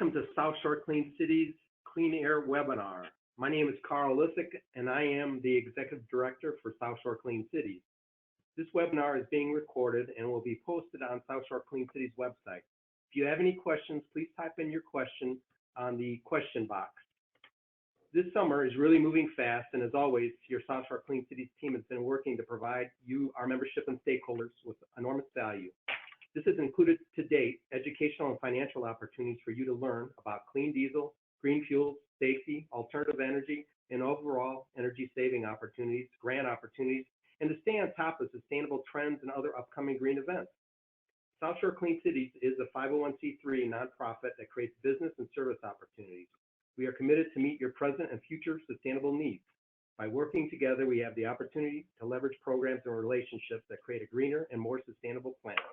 Welcome to South Shore Clean Cities Clean Air webinar. My name is Carl Lissick, and I am the Executive Director for South Shore Clean Cities. This webinar is being recorded and will be posted on South Shore Clean Cities website. If you have any questions, please type in your question on the question box. This summer is really moving fast, and as always, your South Shore Clean Cities team has been working to provide you, our membership and stakeholders, with enormous value. This has included to date educational and financial opportunities for you to learn about clean diesel, green fuels, safety, alternative energy, and overall energy saving opportunities, grant opportunities, and to stay on top of sustainable trends and other upcoming green events. South Shore Clean Cities is a 501c3 nonprofit that creates business and service opportunities. We are committed to meet your present and future sustainable needs. By working together, we have the opportunity to leverage programs and relationships that create a greener and more sustainable planet.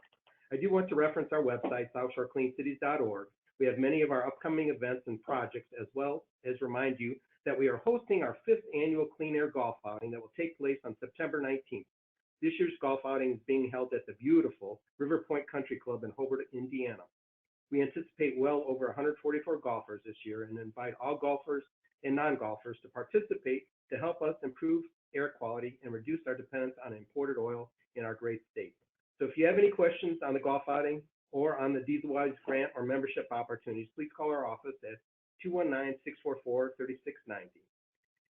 I do want to reference our website, southshorecleancities.org. We have many of our upcoming events and projects, as well as remind you that we are hosting our 5th annual Clean Air Golf Outing that will take place on September 19th. This year's golf outing is being held at the beautiful River Point Country Club in Hobart, Indiana. We anticipate well over 144 golfers this year and invite all golfers and non-golfers to participate to help us improve air quality and reduce our dependence on imported oil in our great state. So if you have any questions on the golf outing or on the DieselWise grant or membership opportunities, please call our office at 219-644-3690.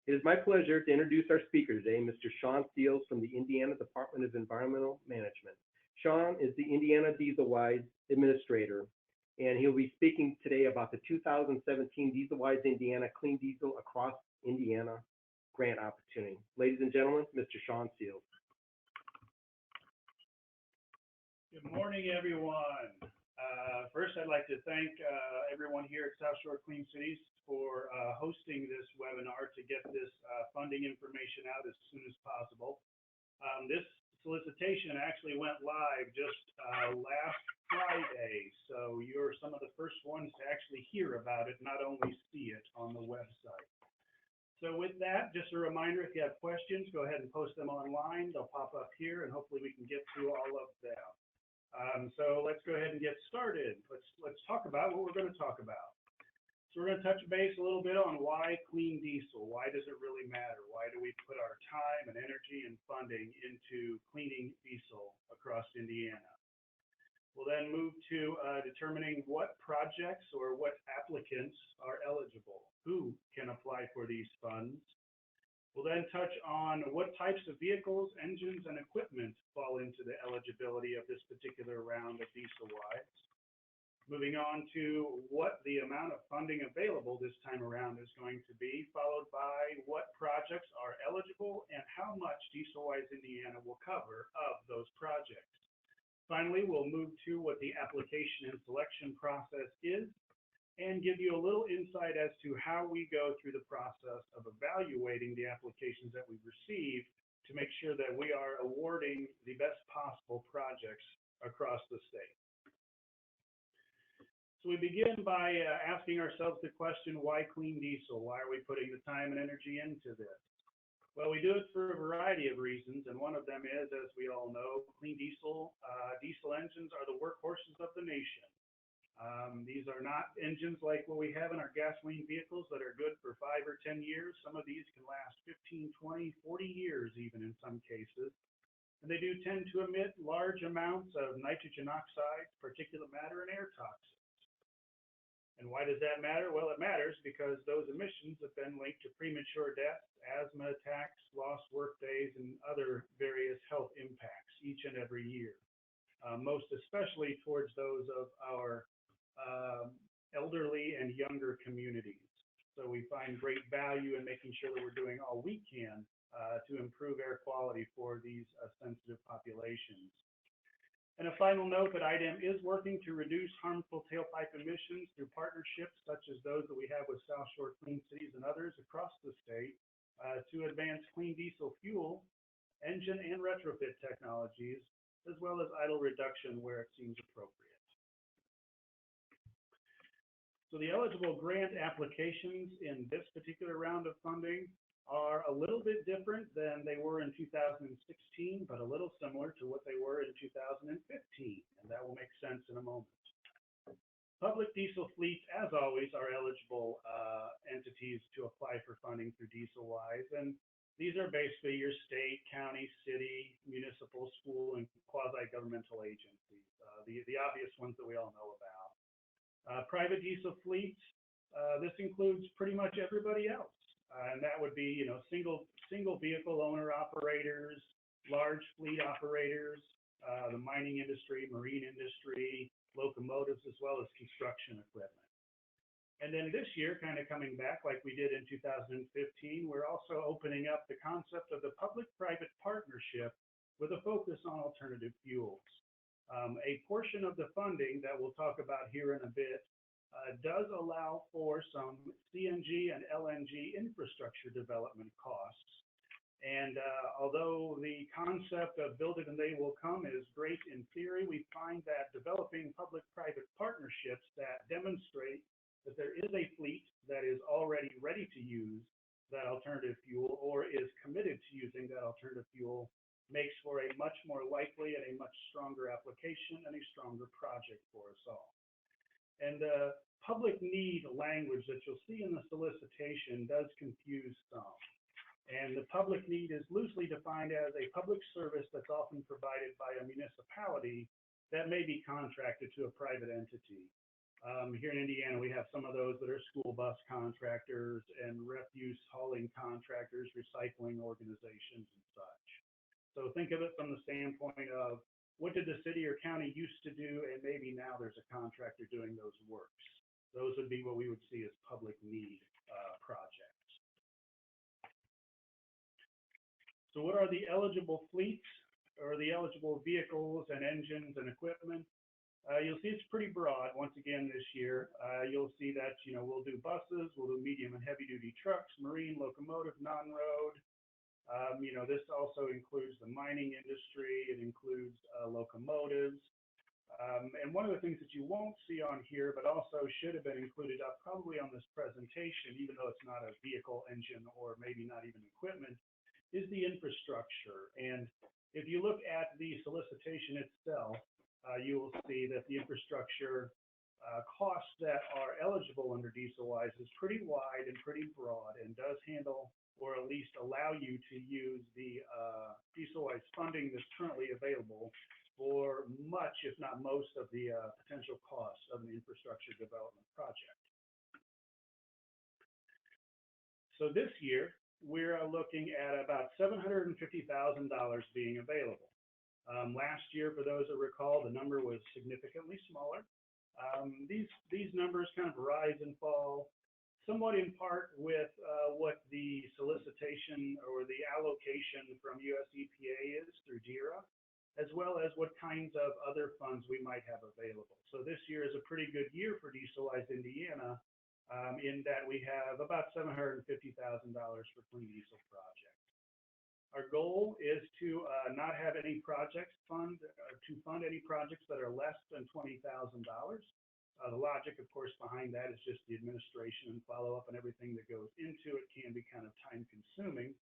It is my pleasure to introduce our speaker today, Mr. Shawn Seals from the Indiana Department of Environmental Management. Shawn is the Indiana DieselWise Administrator, and he'll be speaking today about the 2017 DieselWise Indiana Clean Diesel Across Indiana grant opportunity. Ladies and gentlemen, Mr. Shawn Seals. Good morning, everyone. First, I'd like to thank everyone here at South Shore Clean Cities for hosting this webinar to get this funding information out as soon as possible. This solicitation actually went live just last Friday, so you're some of the first ones to actually hear about it, not only see it on the website. So with that, just a reminder, if you have questions, go ahead and post them online. They'll pop up here, and hopefully we can get through all of them. So let's go ahead and get started. Let's talk about what we're going to talk about. So we're going to touch base a little bit on why clean diesel. Why does it really matter? Why do we put our time and energy and funding into cleaning diesel across Indiana? We'll then move to determining what projects or what applicants are eligible. Who can apply for these funds? We'll then touch on what types of vehicles, engines, and equipment fall into the eligibility of this particular round of DieselWise. Moving on to what the amount of funding available this time around is going to be, followed by what projects are eligible and how much DieselWise Indiana will cover of those projects. Finally, we'll move to what the application and selection process is, and give you a little insight as to how we go through the process of evaluating the applications that we've received to make sure that we are awarding the best possible projects across the state. So we begin by asking ourselves the question, why clean diesel? Why are we putting the time and energy into this? Well, we do it for a variety of reasons, and one of them is, as we all know, clean diesel. Diesel engines are the workhorses of the nation. These are not engines like what we have in our gasoline vehicles that are good for 5 or 10 years. Some of these can last 15, 20, 40 years even in some cases. And they do tend to emit large amounts of nitrogen oxides, particulate matter, and air toxins. And why does that matter? Well, it matters because those emissions have been linked to premature death, asthma attacks, lost work days, and other various health impacts each and every year. Most especially towards those of our elderly and younger communities. So we find great value in making sure that we're doing all we can to improve air quality for these sensitive populations. And a final note that IDEM is working to reduce harmful tailpipe emissions through partnerships such as those that we have with South Shore Clean Cities and others across the state to advance clean diesel fuel, engine and retrofit technologies, as well as idle reduction where it seems appropriate. So the eligible grant applications in this particular round of funding are a little bit different than they were in 2016, but a little similar to what they were in 2015, and that will make sense in a moment. Public diesel fleets, as always, are eligible entities to apply for funding through DieselWise, and these are basically your state, county, city, municipal, school, and quasi-governmental agencies, the obvious ones that we all know about. Private diesel fleets, this includes pretty much everybody else, and that would be, single vehicle owner operators, large fleet operators, the mining industry, marine industry, locomotives, as well as construction equipment. And then this year, kind of coming back like we did in 2015, we're also opening up the concept of the public-private partnership with a focus on alternative fuels. A portion of the funding that we'll talk about here in a bit does allow for some CNG and LNG infrastructure development costs. And although the concept of build it and they will come is great in theory, we find that developing public-private partnerships that demonstrate that there is a fleet that is already ready to use that alternative fuel or is committed to using that alternative fuel makes for a much more likely and a much stronger application and a stronger project for us all. And the public need language that you'll see in the solicitation does confuse some. And the public need is loosely defined as a public service that's often provided by a municipality that may be contracted to a private entity. Here in Indiana, we have some of those that are school bus contractors and refuse hauling contractors, recycling organizations, and such. So think of it from the standpoint of what did the city or county used to do, and maybe now there's a contractor doing those works. Those would be what we would see as public need projects. So what are the eligible fleets or the eligible vehicles and engines and equipment? You'll see it's pretty broad once again this year. You'll see that we'll do buses, we'll do medium and heavy duty trucks, marine, locomotive, non-road. This also includes the mining industry. It includes locomotives. And one of the things that you won't see on here, but also should have been included up probably on this presentation, even though it's not a vehicle, engine, or maybe not even equipment, is the infrastructure. And if you look at the solicitation itself, you will see that the infrastructure costs that are eligible under DieselWise is pretty wide and pretty broad and does handle or at least allow you to use the DieselWise funding that's currently available for much, if not most, of the potential costs of an infrastructure development project. So this year, we're looking at about $750,000 being available. Last year, for those that recall, the number was significantly smaller. These numbers kind of rise and fall, somewhat in part with what the solicitation or the allocation from US EPA is through DERA, as well as what kinds of other funds we might have available. So this year is a pretty good year for DieselWise Indiana, in that we have about $750,000 for clean diesel projects. Our goal is to not have any projects fund any projects that are less than $20,000. The logic, of course, behind that is just the administration and follow-up and everything that goes into it can be kind of time-consuming.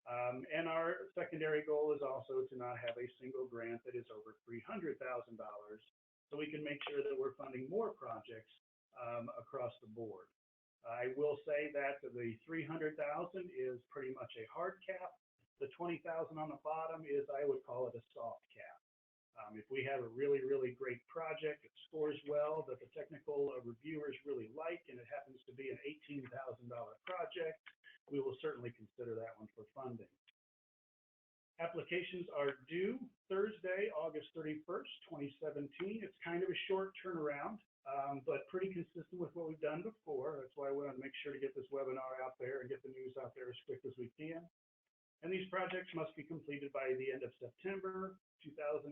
And our secondary goal is also to not have a single grant that is over $300,000, so we can make sure that we're funding more projects across the board. I will say that the $300,000 is pretty much a hard cap. The $20,000 on the bottom is, I would call it a soft cap. If we have a really, really great project, it scores well, that the technical reviewers really like, and it happens to be an $18,000 project, we will certainly consider that one for funding. Applications are due Thursday, August 31st, 2017. It's kind of a short turnaround, but pretty consistent with what we've done before. That's why we want to make sure to get this webinar out there and get the news out there as quick as we can. And these projects must be completed by the end of September 2018.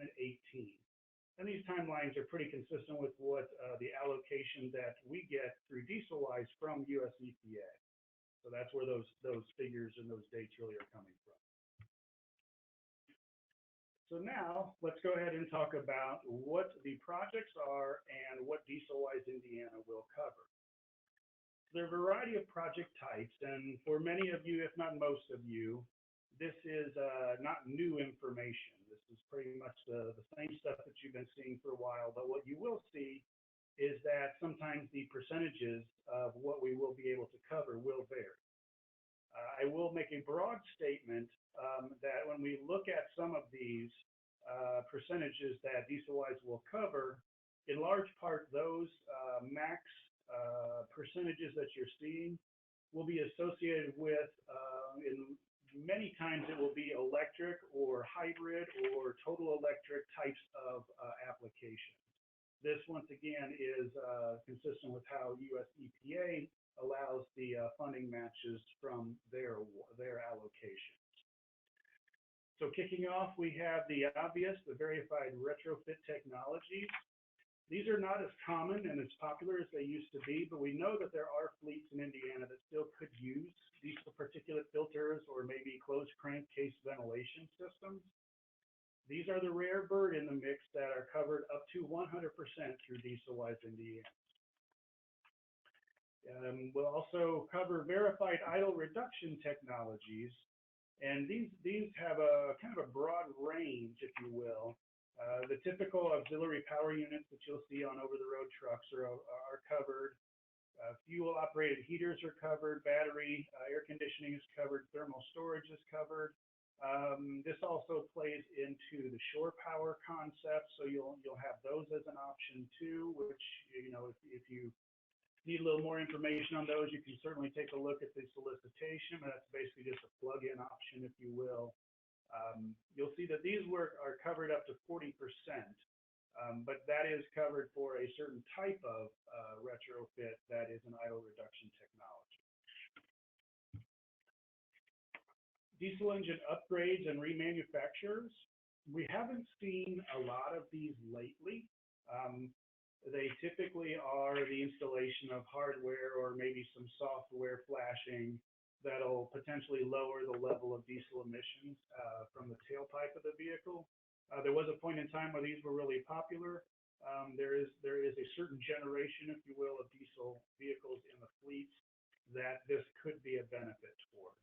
And these timelines are pretty consistent with what the allocation that we get through DieselWise from US EPA. So that's where those figures and those dates really are coming from. So now let's go ahead and talk about what the projects are and what DieselWise Indiana will cover. There are a variety of project types, and for many of you, if not most of you, this is not new information. This is pretty much the same stuff that you've been seeing for a while, but what you will see is that sometimes the percentages of what we will be able to cover will vary. I will make a broad statement that when we look at some of these percentages that DieselWise will cover, in large part those max percentages that you're seeing will be associated with, in many times it will be electric or hybrid or total electric types of applications. This, once again, is consistent with how US EPA allows the funding matches from their allocations. So kicking off, we have the obvious, the verified retrofit technologies. These are not as common and as popular as they used to be, but we know that there are fleets in Indiana that still could use diesel particulate filters or maybe closed crankcase ventilation systems. These are the rare bird in the mix that are covered up to 100% through DieselWise Indiana. We'll also cover verified idle reduction technologies, and these have a kind of a broad range, if you will. The typical auxiliary power units that you'll see on over-the-road trucks are covered. Fuel-operated heaters are covered. Battery air conditioning is covered. Thermal storage is covered. This also plays into the shore power concept, so you'll have those as an option too. Which, you know, if you need a little more information on those, you can certainly take a look at the solicitation. But that's basically just a plug-in option, if you will. You'll see that these are covered up to 40%, but that is covered for a certain type of retrofit that is an idle reduction technology. Diesel engine upgrades and remanufacturers. We haven't seen a lot of these lately. They typically are the installation of hardware or maybe some software flashing that'll potentially lower the level of diesel emissions from the tailpipe of the vehicle. There was a point in time where these were really popular. There is a certain generation, if you will, of diesel vehicles in the fleets that this could be a benefit for.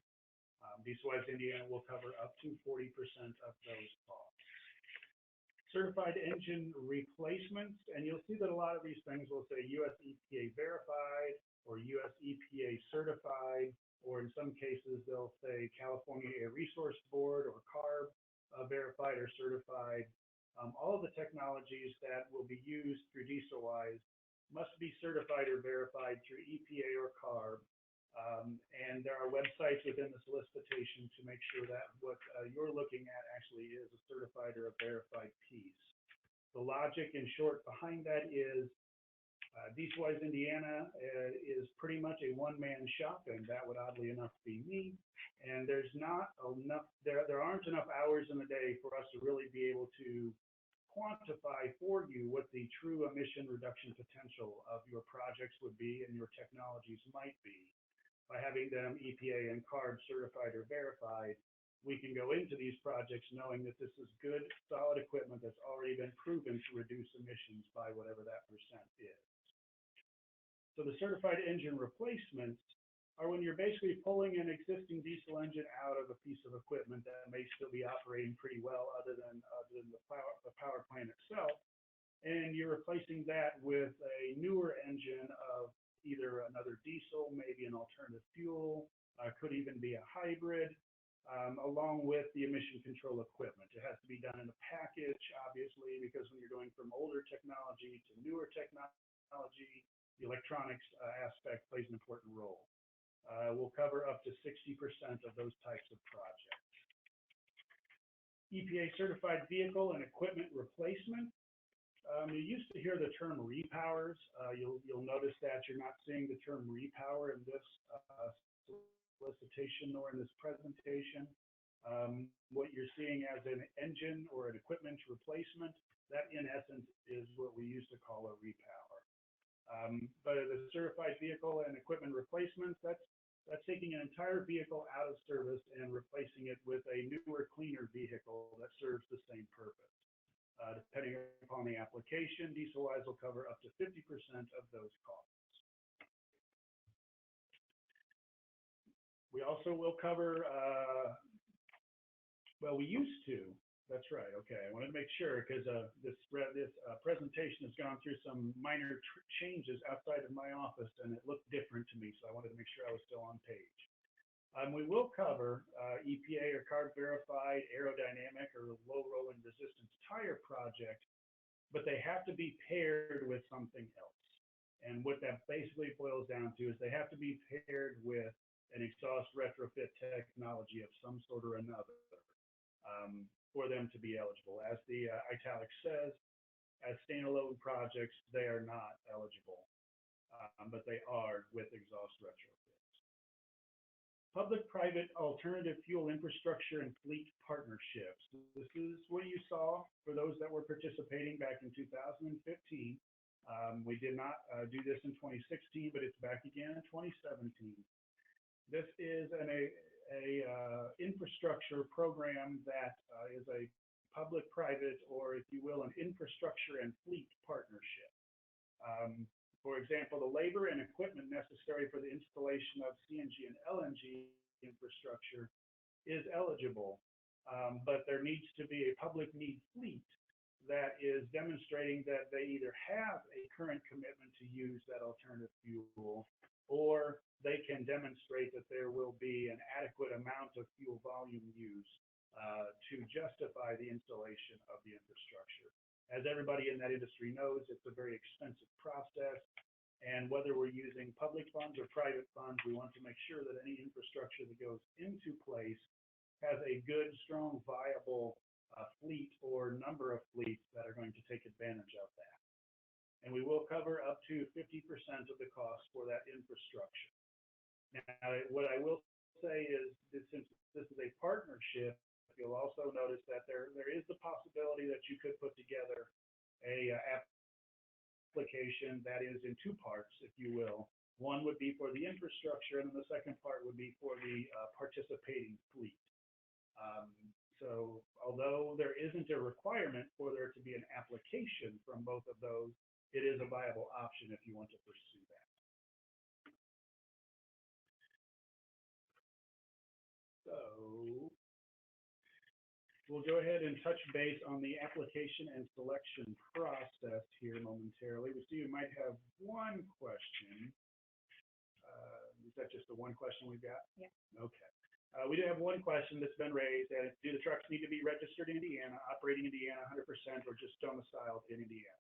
DieselWise Indiana will cover up to 40% of those costs. Certified engine replacements, and you'll see that a lot of these things will say US EPA verified or US EPA certified, or in some cases they'll say California Air Resource Board or CARB verified or certified. All of the technologies that will be used through DieselWise must be certified or verified through EPA or CARB. And there are websites within the solicitation to make sure that what you're looking at actually is a certified or a verified piece. The logic, in short, behind that is DieselWise Indiana is pretty much a one-man shop, and that would oddly enough be me. And there's not enough, there aren't enough hours in the day for us to really be able to quantify for you what the true emission reduction potential of your projects would be and your technologies might be. By having them EPA and CARB certified or verified, we can go into these projects knowing that this is good, solid equipment that's already been proven to reduce emissions by whatever that percent is. So the certified engine replacements are when you're basically pulling an existing diesel engine out of a piece of equipment that may still be operating pretty well other than the power plant itself, and you're replacing that with a newer engine of either another diesel, maybe an alternative fuel, could even be a hybrid, along with the emission control equipment. It has to be done in a package, obviously, because when you're going from older technology to newer technology, the electronics aspect plays an important role. We'll cover up to 60% of those types of projects. EPA certified vehicle and equipment replacement. You used to hear the term repowers. You'll notice that you're not seeing the term repower in this solicitation nor in this presentation. What you're seeing as an engine or an equipment replacement, that in essence is what we used to call a repower. But the certified vehicle and equipment replacements, that's taking an entire vehicle out of service and replacing it with a newer, cleaner vehicle that serves the same purpose. Depending upon the application, DieselWise will cover up to 50% of those costs. We also will cover, well, we used to, That's right. Okay, I wanted to make sure because this presentation has gone through some minor changes outside of my office, and it looked different to me, so I wanted to make sure I was still on page. We will cover EPA or CARB verified aerodynamic or low rolling resistance tire project, but they have to be paired with something else. And what that basically boils down to is they have to be paired with an exhaust retrofit technology of some sort or another for them to be eligible. As the italic says, as standalone projects, they are not eligible, but they are with exhaust retrofits. Public-private alternative fuel infrastructure and fleet partnerships. This is what you saw for those that were participating back in 2015. We did not do this in 2016, but it's back again in 2017. This is an infrastructure program that is a public-private, or if you will, an infrastructure and fleet partnership. For example, the labor and equipment necessary for the installation of CNG and LNG infrastructure is eligible, but there needs to be a public need fleet that is demonstrating that they either have a current commitment to use that alternative fuel, or they can demonstrate that there will be an adequate amount of fuel volume used to justify the installation of the infrastructure. As everybody in that industry knows, it's a very expensive process, and whether we're using public funds or private funds, we want to make sure that any infrastructure that goes into place has a good, strong, viable fleet or number of fleets that are going to take advantage of that. And we will cover up to 50% of the cost for that infrastructure. Now, what I will say is that since this is a partnership, you'll also notice that there is the possibility that you could put together a application that is in two parts, if you will. One would be for the infrastructure, and then the second part would be for the participating fleet. So although there isn't a requirement for there to be an application from both of those, it is a viable option if you want to pursue that. So we'll go ahead and touch base on the application and selection process here momentarily. We see we might have one question. Is that just the one question we've got? Yeah. Okay. We do have one question that's been raised, and it's, do the trucks need to be registered in Indiana, operating in Indiana 100%, or just domiciled in Indiana?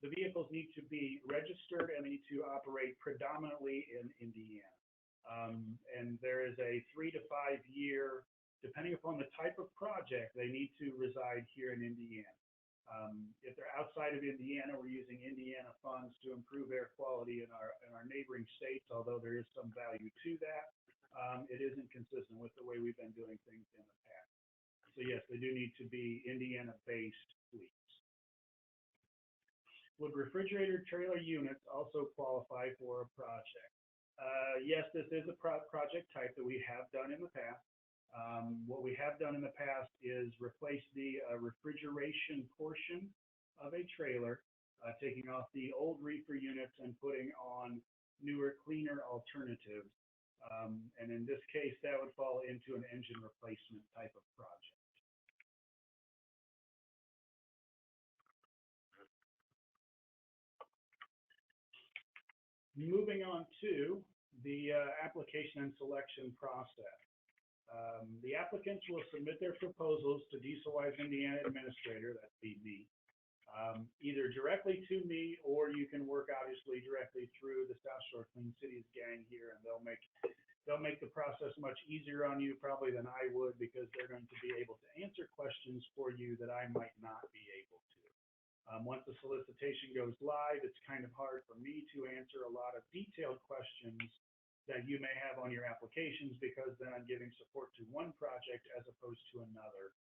The vehicles need to be registered and need to operate predominantly in Indiana. And there is a 3 to 5 year, depending upon the type of project, they need to reside here in Indiana. If they're outside of Indiana, we're using Indiana funds to improve air quality in our neighboring states, although there is some value to that. It isn't consistent with the way we've been doing things in the past. So yes, they do need to be Indiana-based fleets. Would refrigerator trailer units also qualify for a project? Yes, this is a project type that we have done in the past. What we have done in the past is replace the refrigeration portion of a trailer, taking off the old reefer units and putting on newer, cleaner alternatives. And in this case, that would fall into an engine replacement type of project. Moving on to the application and selection process. The applicants will submit their proposals to DieselWise Indiana Administrator, that'd be me, either directly to me, or you can work obviously directly through the South Shore Clean Cities gang here, and they'll make the process much easier on you probably than I would, because they're going to be able to answer questions for you that I might not be able to. Once the solicitation goes live, it's kind of hard for me to answer a lot of detailed questions that you may have on your applications, because then I'm giving support to one project as opposed to another.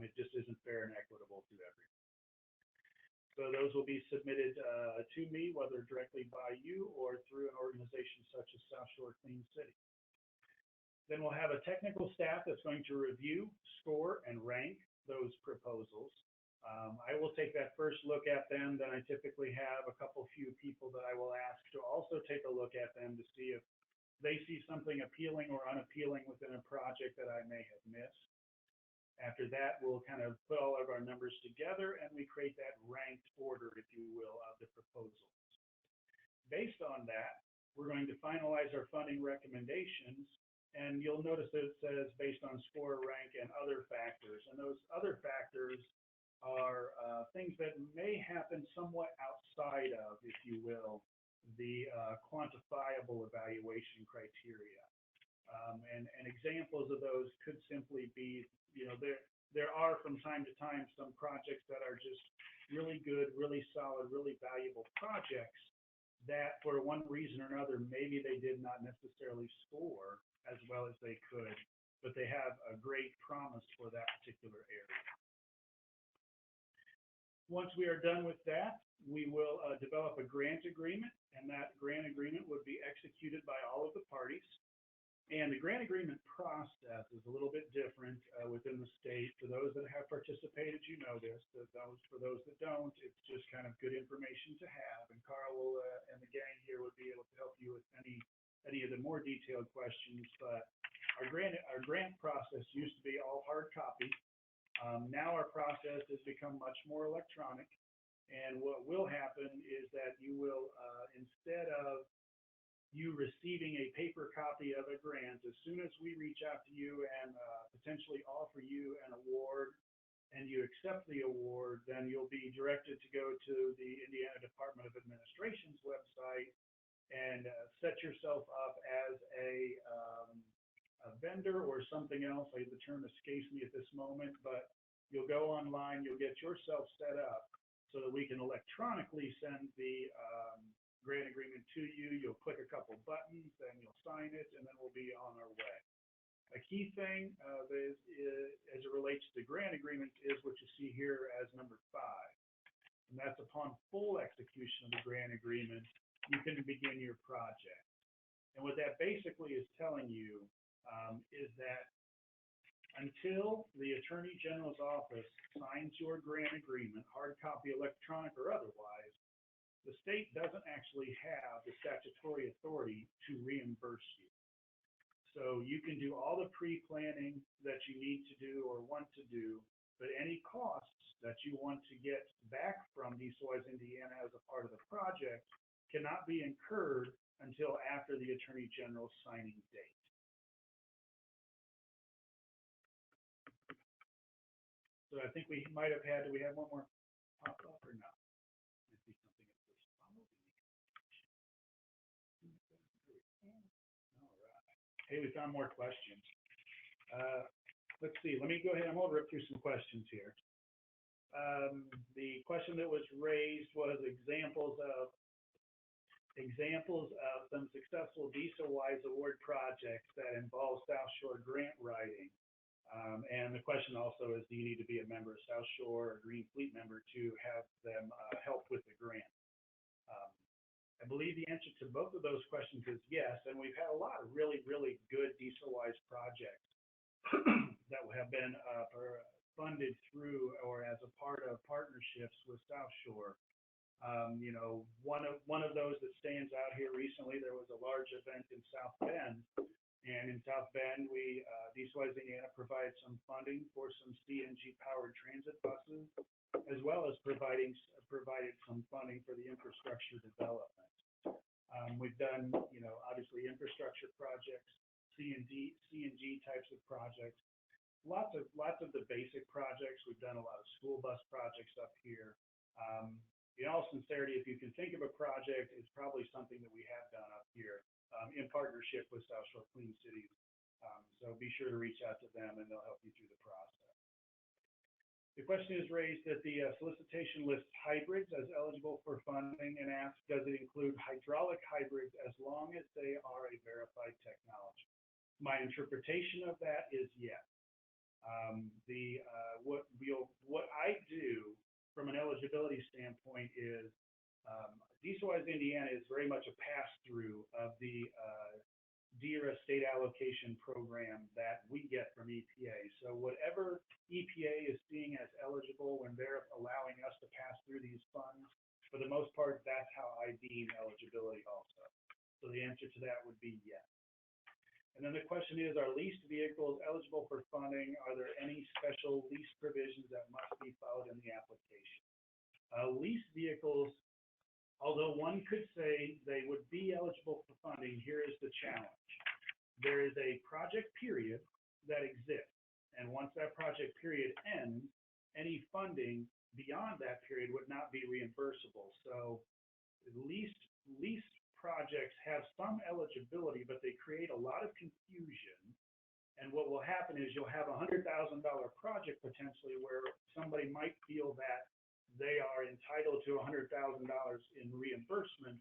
It just isn't fair and equitable to everyone. So those will be submitted to me, whether directly by you or through an organization such as South Shore Clean City. Then we'll have a technical staff that's going to review, score, and rank those proposals. I will take that first look at them. Then I typically have a few people that I will ask to also take a look at them to see if they see something appealing or unappealing within a project that I may have missed. After that, we'll kind of put all of our numbers together and we create that ranked order, if you will, of the proposals. Based on that, we're going to finalize our funding recommendations, and you'll notice that it says based on score, rank, and other factors. And those other factors are things that may happen somewhat outside of, if you will, the quantifiable evaluation criteria. And examples of those could simply be, there are from time to time some projects that are just really good, really solid, really valuable projects that for one reason or another, maybe they did not necessarily score as well as they could, but they have a great promise for that particular area. Once we are done with that, we will develop a grant agreement, and that grant agreement would be executed by all of the parties. And the grant agreement process is a little bit different within the state. For those that have participated, you know this. For those that don't, it's just kind of good information to have. And Carl will, and the gang here would be able to help you with any of the more detailed questions. But our grant process used to be all hard copy. Now our process has become much more electronic. And what will happen is that you will, instead of you receiving a paper copy of a grant, as soon as we reach out to you and potentially offer you an award and you accept the award, then you'll be directed to go to the Indiana Department of Administration's website and set yourself up as a vendor or something else. The term escapes me at this moment, but you'll go online, you'll get yourself set up so that we can electronically send the grant agreement to you. You'll click a couple buttons, then you'll sign it, and then we'll be on our way. A key thing is, as it relates to the grant agreement is what you see here as number 5. And that's upon full execution of the grant agreement, you can begin your project. And what that basically is telling you is that until the Attorney General's office signs your grant agreement, hard copy, electronic, or otherwise, the state doesn't actually have the statutory authority to reimburse you. So you can do all the pre-planning that you need to do or want to do, but any costs that you want to get back from DieselWise Indiana as a part of the project cannot be incurred until after the Attorney General's signing date. So I think we might have had, do we have one more pop up or no? Hey, we found more questions. Let's see, let me go ahead, I'm going to rip through some questions here. The question that was raised was examples of some successful DieselWise award projects that involve South Shore grant writing. And the question also is, do you need to be a member of South Shore or Green Fleet member to have them help with the grant? I believe the answer to both of those questions is yes, and we've had a lot of really, really good DieselWise projects that have been funded through or as a part of partnerships with South Shore. One of those that stands out here recently, there was a large event in South Bend, and in South Bend, DieselWise Indiana provided some funding for some CNG powered transit buses, as well as provided some funding for the infrastructure development. We've done, obviously infrastructure projects, CNG types of projects, lots of the basic projects. We've done a lot of school bus projects up here. In all sincerity, if you can think of a project, it's probably something that we have done up here in partnership with South Shore Clean Cities. So be sure to reach out to them and they'll help you through the process. The question is raised that the solicitation lists hybrids as eligible for funding and asks, does it include hydraulic hybrids as long as they are a verified technology? My interpretation of that is yes. What I do from an eligibility standpoint is DieselWise Indiana is very much a pass-through of the DERA state allocation program that we get from EPA. So whatever EPA is seeing as eligible when they're allowing us to pass through these funds, for the most part, that's how I deem eligibility also. So the answer to that would be yes. And then the question is, are leased vehicles eligible for funding? Are there any special lease provisions that must be followed in the application? Leased vehicles, although one could say they would be eligible for funding, here is the challenge. There is a project period that exists, and once that project period ends, any funding beyond that period would not be reimbursable. So leased projects have some eligibility, but they create a lot of confusion. And what will happen is you'll have a $100,000 project potentially where somebody might feel that they are entitled to $100,000 in reimbursement,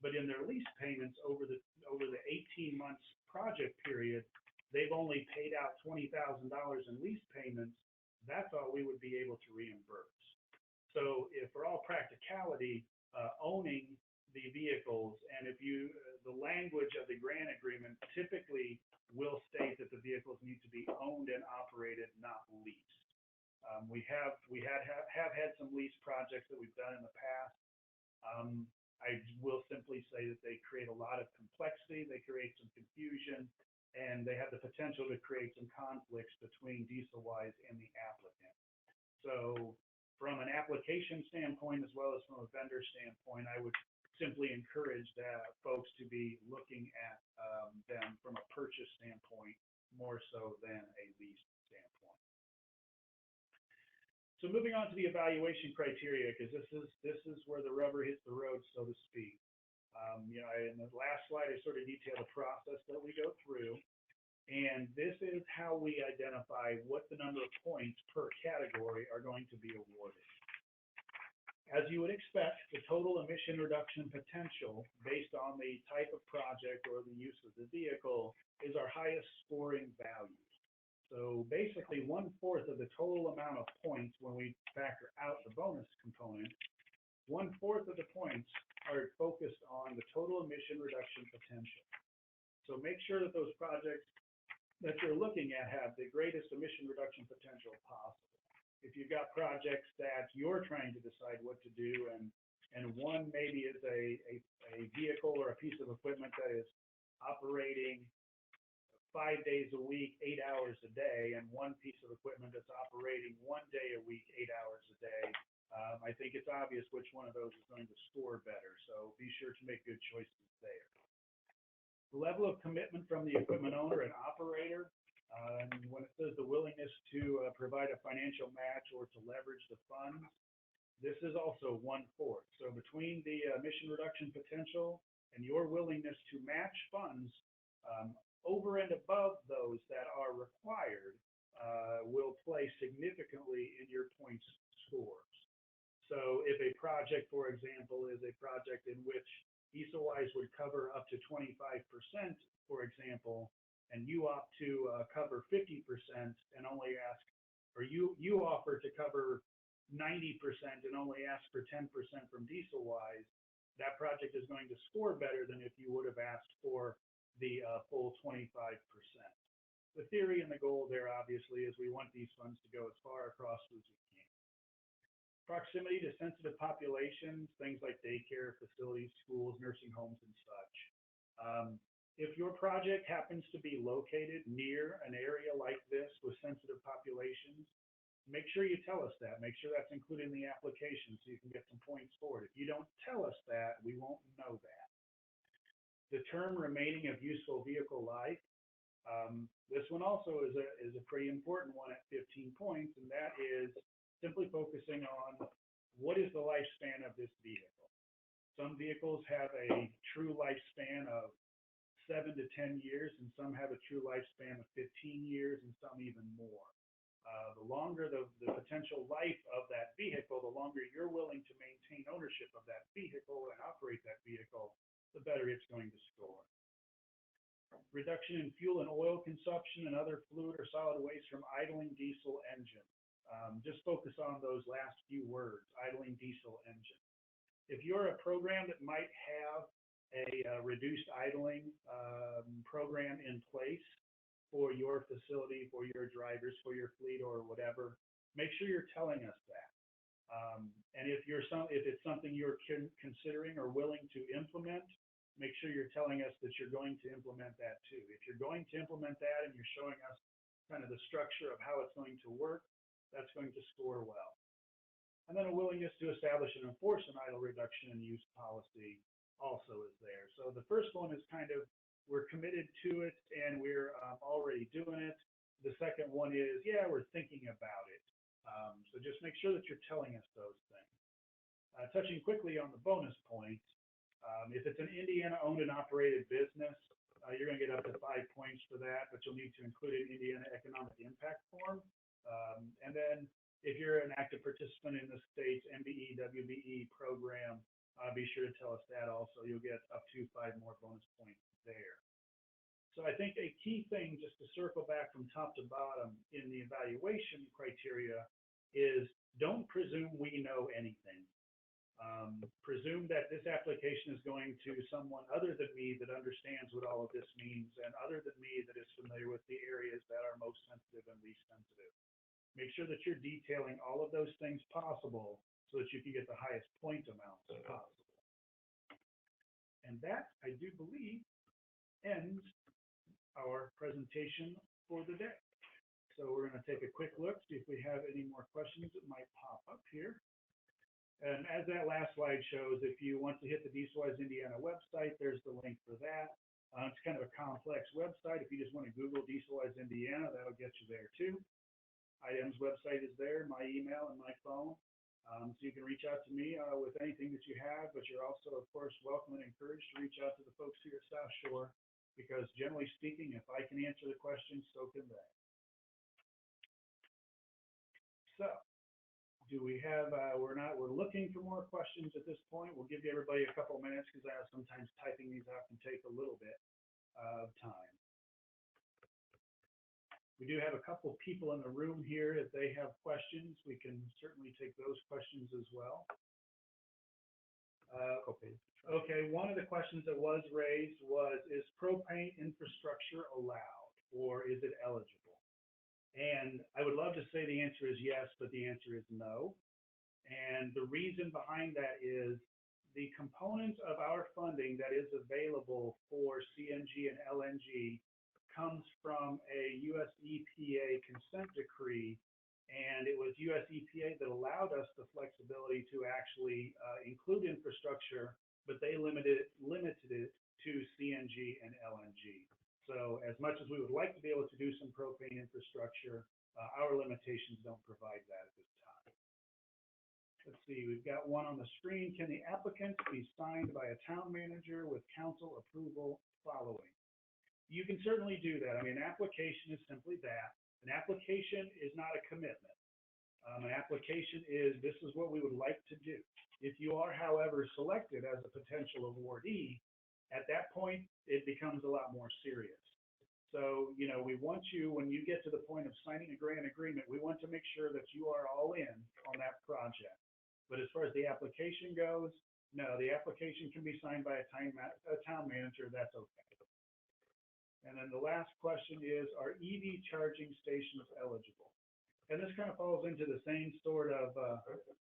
but in their lease payments over the 18 months project period, they've only paid out $20,000 in lease payments. That's all we would be able to reimburse. So if for all practicality, owning the vehicles, and if the language of the grant agreement typically will state that the vehicles need to be owned and operated, not leased. We have had some lease projects that we've done in the past. I will simply say that they create a lot of complexity, they create some confusion, and they have the potential to create some conflicts between DieselWise and the applicant. So from an application standpoint, as well as from a vendor standpoint, I would simply encourage folks to be looking at them from a purchase standpoint more so than a lease standpoint. So moving on to the evaluation criteria, because this is where the rubber hits the road, so to speak. In the last slide, I sort of detailed the process that we go through, and this is how we identify what the number of points per category are going to be awarded. As you would expect, the total emission reduction potential based on the type of project or the use of the vehicle is our highest scoring value. So basically 1/4 of the total amount of points when we factor out the bonus component, 1/4 of the points are focused on the total emission reduction potential. So make sure that those projects that you're looking at have the greatest emission reduction potential possible. If you've got projects that you're trying to decide what to do, and one maybe is a vehicle or a piece of equipment that is operating 5 days a week, 8 hours a day, and one piece of equipment that's operating 1 day a week, 8 hours a day, I think it's obvious which one of those is going to score better. So be sure to make good choices there. The level of commitment from the equipment owner and operator, when it says the willingness to provide a financial match or to leverage the funds, this is also 1/4. So between the emission reduction potential and your willingness to match funds, over and above those that are required, will play significantly in your points scores. So if a project, for example, is a project in which DieselWise would cover up to 25%, for example, and you opt to cover 50% and only ask, or you offer to cover 90% and only ask for 10% from DieselWise, that project is going to score better than if you would have asked for the full 25%. The theory and the goal there, obviously, is we want these funds to go as far across as we can. Proximity to sensitive populations, things like daycare facilities, schools, nursing homes, and such. If your project happens to be located near an area like this with sensitive populations, make sure you tell us that. Make sure that's included in the application so you can get some points for it. If you don't tell us that, we won't know that. The term remaining of useful vehicle life. This one also is a pretty important one at 15 points, and that is simply focusing on what is the lifespan of this vehicle. Some vehicles have a true lifespan of 7 to 10 years, and some have a true lifespan of 15 years, and some even more. The longer the potential life of that vehicle, the longer you're willing to maintain ownership of that vehicle and operate that vehicle, the better it's going to score. Reduction in fuel and oil consumption and other fluid or solid waste from idling diesel engine. Just focus on those last few words, idling diesel engine. If you're a program that might have a reduced idling program in place for your facility, for your drivers, for your fleet, or whatever, make sure you're telling us that. And if it's something you're considering or willing to implement, make sure you're telling us that you're going to implement that too. If you're going to implement that and you're showing us kind of the structure of how it's going to work, that's going to score well. And then a willingness to establish and enforce an idle reduction in use policy also is there. So the first one is kind of, we're committed to it and we're already doing it. The second one is, yeah, we're thinking about it. So just make sure that you're telling us those things. Touching quickly on the bonus points, if it's an Indiana-owned and operated business, you're going to get up to 5 points for that, but you'll need to include an Indiana Economic Impact Form. And then if you're an active participant in the state's MBE, WBE program, be sure to tell us that also. You'll get up to 5 more bonus points there. So I think a key thing, just to circle back from top to bottom in the evaluation criteria, is don't presume we know anything. Presume that this application is going to someone other than me that understands what all of this means, and other than me that is familiar with the areas that are most sensitive and least sensitive. Make sure that you're detailing all of those things possible so that you can get the highest point amounts possible. And that, I do believe, ends our presentation for the day. So we're going to take a quick look, see if we have any more questions that might pop up here. And as that last slide shows, if you want to hit the DieselWise Indiana website, there's the link for that. It's kind of a complex website. If you just want to Google DieselWise Indiana, that'll get you there too. IDEM's website is there, my email and my phone. So you can reach out to me with anything that you have, but you're also, of course, welcome and encouraged to reach out to the folks here at South Shore, because generally speaking, if I can answer the questions, so can they. So, do we have, we're looking for more questions at this point. We'll give everybody a couple minutes because sometimes typing these out can take a little bit of time. We do have a couple people in the room here. If they have questions, we can certainly take those questions as well. Okay, one of the questions that was raised was, is propane infrastructure allowed, or is it eligible? And I would love to say the answer is yes, but the answer is no. And the reason behind that is the component of our funding that is available for CNG and LNG comes from a US EPA consent decree, and it was US EPA that allowed us the flexibility to actually include infrastructure, but they limited it to CNG and LNG. So as much as we would like to be able to do some propane infrastructure, our limitations don't provide that at this time. Let's see, we've got one on the screen. Can the applicant be signed by a town manager with council approval following? You can certainly do that. I mean, an application is simply that. An application is not a commitment. An application is, this is what we would like to do. If you are, however, selected as a potential awardee, at that point, it becomes a lot more serious. So, you know, we want you, when you get to the point of signing a grant agreement, we want to make sure that you are all in on that project. But as far as the application goes, no, the application can be signed by a town manager. That's okay. And then the last question is, are EV charging stations eligible? And this kind of falls into the same sort of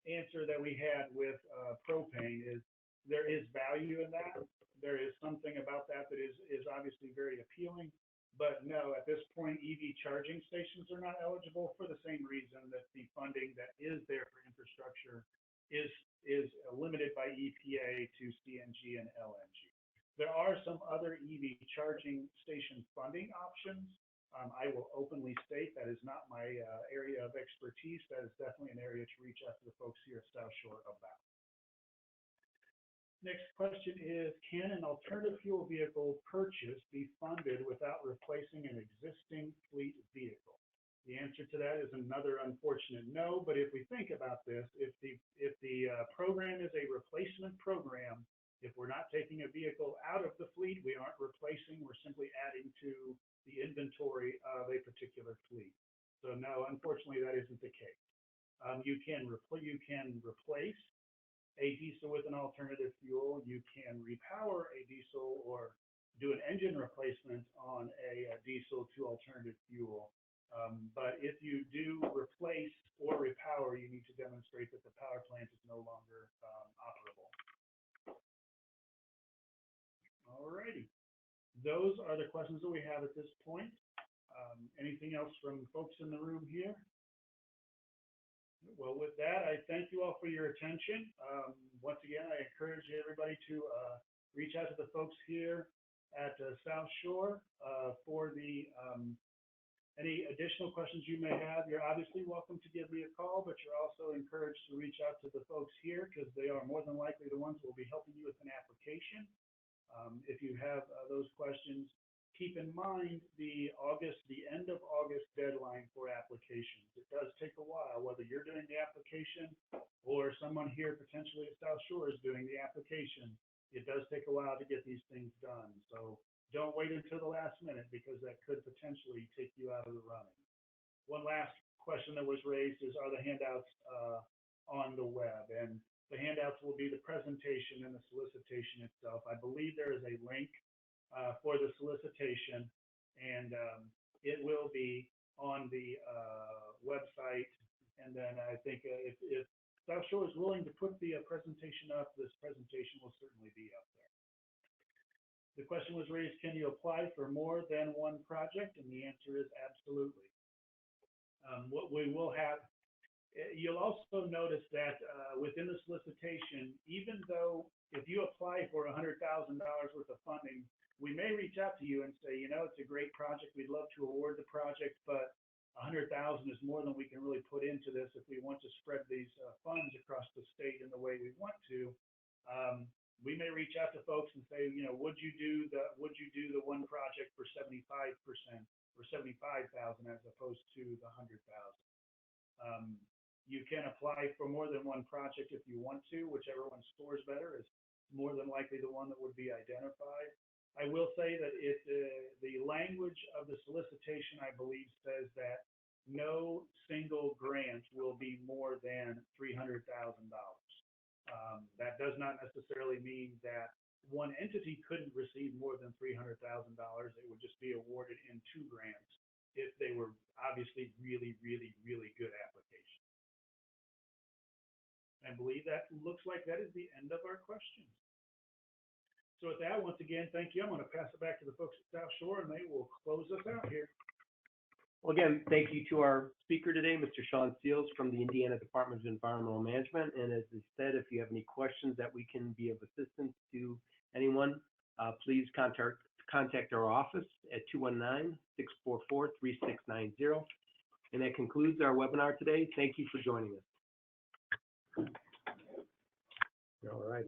answer that we had with propane, is there is value in that. There is something about that that is obviously very appealing. But no, at this point, EV charging stations are not eligible for the same reason that the funding that is there for infrastructure is limited by EPA to CNG and LNG. There are some other EV charging station funding options. I will openly state that is not my area of expertise. That is definitely an area to reach out to the folks here at South Shore about. Next question is, can an alternative fuel vehicle purchase be funded without replacing an existing fleet vehicle? The answer to that is another unfortunate no, but if we think about this, if the program is a replacement program, if we're not taking a vehicle out of the fleet, we aren't replacing, we're simply adding to the inventory of a particular fleet. So no, unfortunately, that isn't the case. You can replace a diesel with an alternative fuel. You can repower a diesel or do an engine replacement on a diesel to alternative fuel. But if you do replace or repower, you need to demonstrate that the power plant is no longer operable. Alrighty. Those are the questions that we have at this point. Anything else from folks in the room here? Well, with that, I thank you all for your attention. Once again, I encourage everybody to reach out to the folks here at South Shore for the any additional questions you may have. You're obviously welcome to give me a call, but you're also encouraged to reach out to the folks here because they are more than likely the ones who will be helping you with an application. If you have those questions, keep in mind the end of August deadline for applications. It does take a while, whether you're doing the application or someone here potentially at South Shore is doing the application. It does take a while to get these things done. So don't wait until the last minute because that could potentially take you out of the running. One last question that was raised is, are the handouts on the web? And the handouts will be the presentation and the solicitation itself. I believe there is a link for the solicitation, and it will be on the website. And then I think if South Shore is willing to put the presentation up, this presentation will certainly be up there. The question was raised, can you apply for more than one project? And the answer is absolutely. What we will have, you'll also notice that within the solicitation, even though if you apply for $100,000 worth of funding, we may reach out to you and say, you know, it's a great project. We'd love to award the project, but $100,000 is more than we can really put into this if we want to spread these funds across the state in the way we want to. We may reach out to folks and say, you know, would you do the one project for 75% or 75,000 as opposed to the 100,000? You can apply for more than one project if you want to, whichever one scores better is more than likely the one that would be identified. I will say that the language of the solicitation, I believe, says that no single grant will be more than $300,000. That does not necessarily mean that one entity couldn't receive more than $300,000. It would just be awarded in 2 grants if they were obviously really, really, really good applications. I believe that looks like that is the end of our questions. So with that, once again, thank you. I'm going to pass it back to the folks at South Shore, and they will close us out here. Well, again, thank you to our speaker today, Mr. Shawn Seals from the Indiana Department of Environmental Management. And as I said, if you have any questions that we can be of assistance to anyone, please contact our office at 219-644-3690. And that concludes our webinar today. Thank you for joining us. All right.